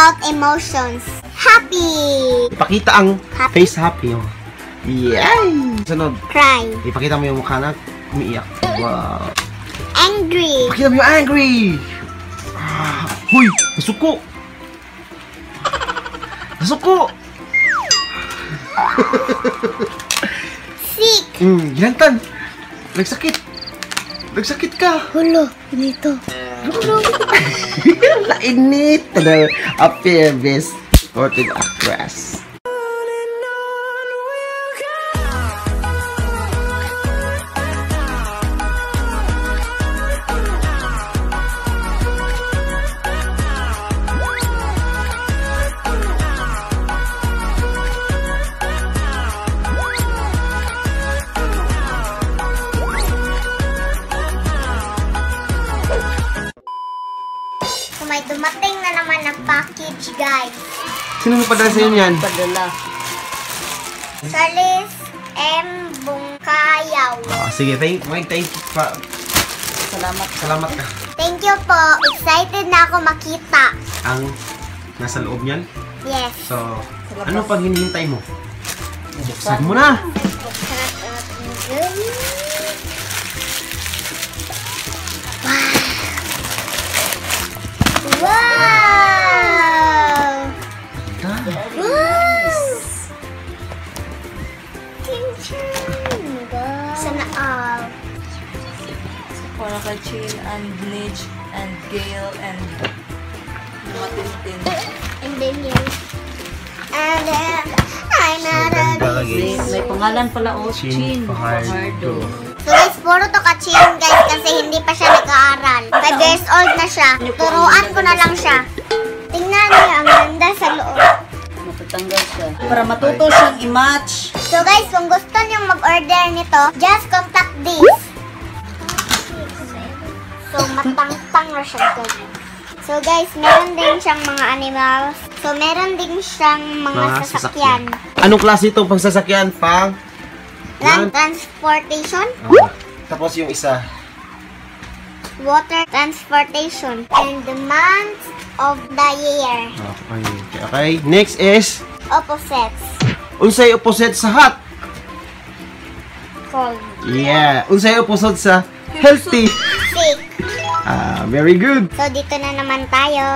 about emotions. Happy! Ipakita ang face happy. Oh. Yay! Sunod. Cry. Ipakita mo yung mukha na umiiyak. Wow. Angry. Ipakita mo yung angry. Huy! Nasuko! Nasuko! Sick. Ginantan! Nagsakit! Nagsakit ka! Hulo, dito. Nainit! Appear best supported actress. May dumating na naman na package, guys. Sino nagpadala sa'yo yan? Padala. Salis M. Bungkayaw. Sige, thank you pa. Salamat ka. Thank you po. Excited na ako makita. Ang nasa loob niyan? Yes. So, ano pag hinihintay mo? Buksan mo na! Wow! Sana all. Para kay Chin and Nidge and Gail and Matintin. And then yun. And then, I'm not a May pangalan pala o Chin Fajardo. So guys, puro to ka-Chin guys kasi hindi pa siya nag-aaral. 5 years old na siya. Turuan ko na lang siya. Tingnan niyo, ang ganda sa loob. Matatanggal siya. Para matuto siyang i-match. So guys, kung gusto niyo mag-order nito, just contact this. So matang-tang na siya guys. So guys, meron din siyang mga animals. So meron din siyang mga sasakyan. Anong klase itong pangsasakyan? Pang? Land transportation. Tapos yung isa. Water transportation. And the month of the year. Okay. Next is? Opposites. Unsay opposite sa hot? Cold. Yeah. Unsay opposite sa healthy? Sick. Very good. So dito na naman tayo.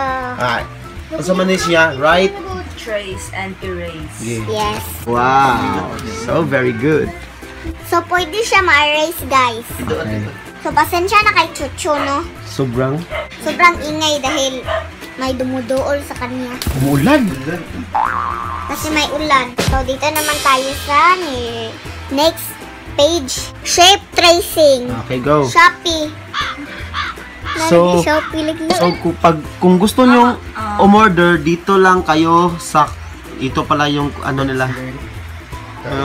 Sa man siya, right? Trace and erase. Yeah. Yes. Wow. So very good. So pwede siya ma-erase guys. Okay. So pasensya na kay Chuchu, no? Sobrang Sobrang ingay dahil may dumuduol sa kanya. umulan. Kasi may ulan. So dito naman tayo sa next page. Shape tracing. Okay, go. Shopee. So, Shopee lagi. So kung gusto niyo umorder, dito lang kayo sa ito pala yung ano nila.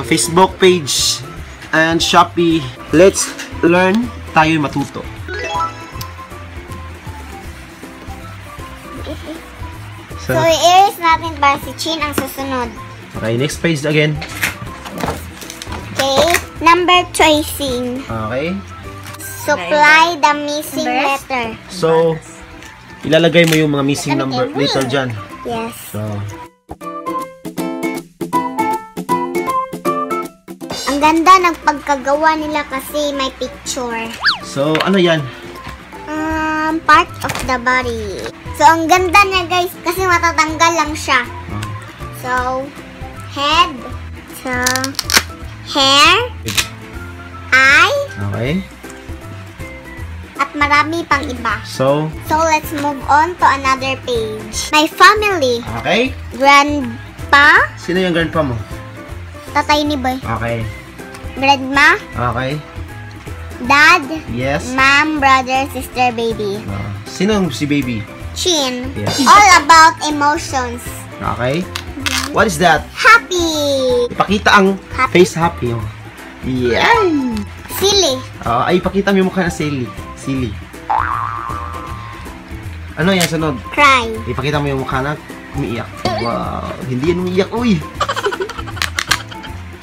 Facebook page and Shopee. Let's learn, tayo'y matuto. So i-erase natin para si Chin ang susunod. Okay, next page again. Okay, number tracing. Okay. Supply the missing letter. So, ilalagay mo yung mga missing number letter dyan. Yes. So, ang ganda ng pagkagawa nila kasi may picture. so ano yan? Part of the body. So, ang ganda niya guys kasi matatanggal lang siya. So, head. So, hair. Eye. Okay. At marami pang iba. So, let's move on to another page. My family. okay. Grandpa. Sino yung grandpa mo? Tatay ni Boy. Okay. Grandma. Okay. Dad. Yes. Mom, brother, sister, baby. Sino si baby? Chin. Yes. All about emotions. Okay. What is that? Happy. Ipakita ang face happy. Oh. Yay! Silly. Ay, ipakita mo yung mukha na silly. Silly. Ano yan, sunod? Cry. Ipakita mo yung mukha na umiiyak. Wow. Hindi yan umiiyak, uy.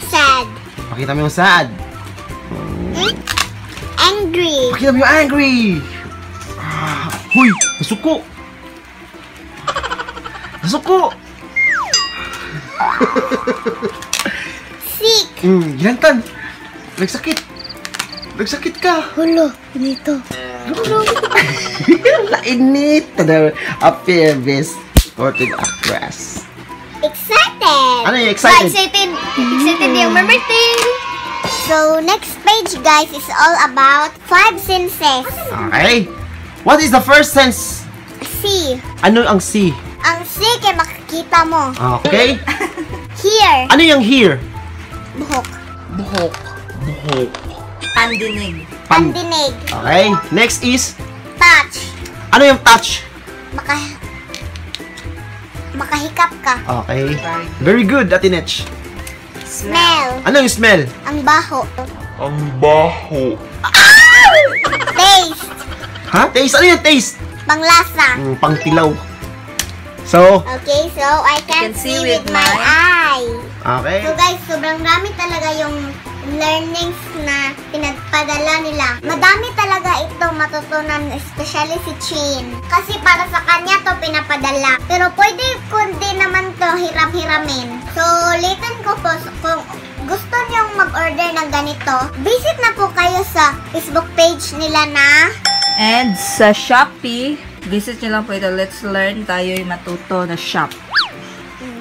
Sad. Ipakita mo yung sad. Angry. Ipakita mo yung angry. Huy! Nasuko! Suko. Sick. Gilantan. Nagsakit. Nagsakit ka. Hulo, dito. Lainit. Tada, appear best sported actress. Excited. Ano yung excited? Excited yung marmarting. So, next page, guys, is all about 5 senses. Okay. What is the first sense? See. Ano ang see? Ang see kay makikita mo. Okay. Hear. Ano yung hear? Buhok. Buhok. Buhok. Pandinig. Pandinig. Okay. Next is, Touch. ano yung touch? Makahikap ka. Okay. Very good, Ate Nech. Smell. Ano yung smell? Ang baho. Ang baho. Taste. Ha? Taste? Ano yung taste? Panglasa. Pangtilaw. So, Okay, so I can see with my eye. okay. So guys, sobrang dami talaga yung learnings na pinagpadala nila. Madami talaga ito matutunan, especially si Chin. Kasi para sa kanya to pinapadala. Pero pwede kundi naman to hiram-hiramin. So, ulitin ko po, kung gusto niyong mag-order ng ganito, visit na po kayo sa Facebook page nila na And sa Shopee, visit nyo lang po ito. Let's learn tayo'y matuto na shop.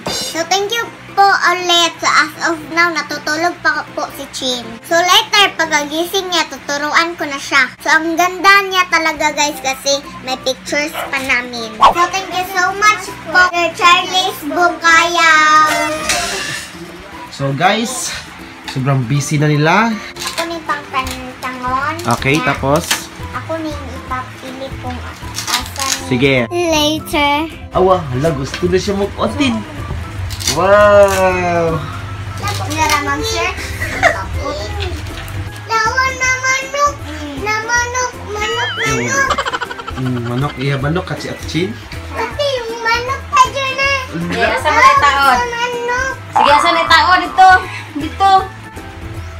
So, thank you po ulit. So, as of now, natutulog pa po si Chin. So, later, pagagising niya, tuturuan ko na siya. So, ang ganda niya talaga, guys, kasi may pictures pa namin. So, thank you so much po, Sir Charles Bukayaw. So, guys, sobrang busy na nila. Ako ni pang tangon. Okay, na tapos? Ako ni ipapili kung asan. Sige. Later. Awa, hala, gusto na siya mag-otin. Wow! Naramang sir. Lawan na manok. Na manok. Manok, iya manok kasi at chin. Pati yung manok pa dyan na. Okay, asa mo na taon? Manok. Sige, asa na taon? Dito. Dito.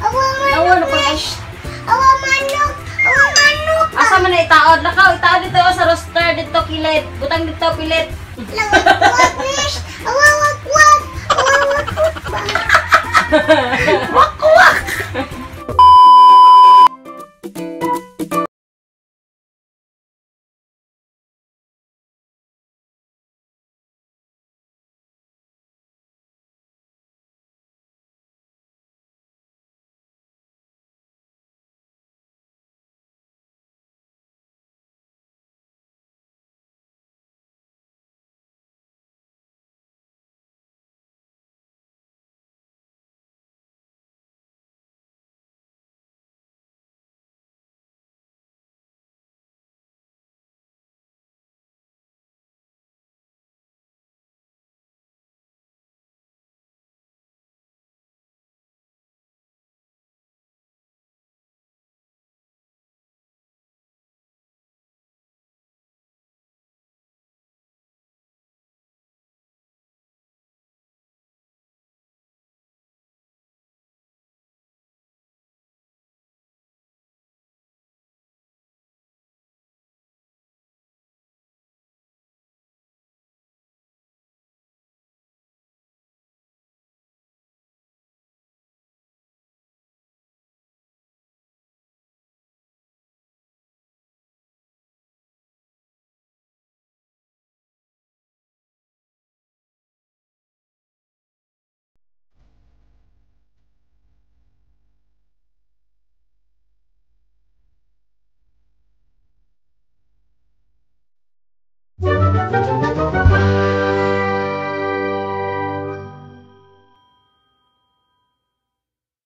Awa Awa, manok. napag-ish. Awa manok. Awa manok. Asa mo na itaon? Lakaw, itaon dito sa roster. Dito, kilit. Butang dito, pilit. Lawak-wak, Nish. Awa-wak-wak. Awa-wak-wak. Wak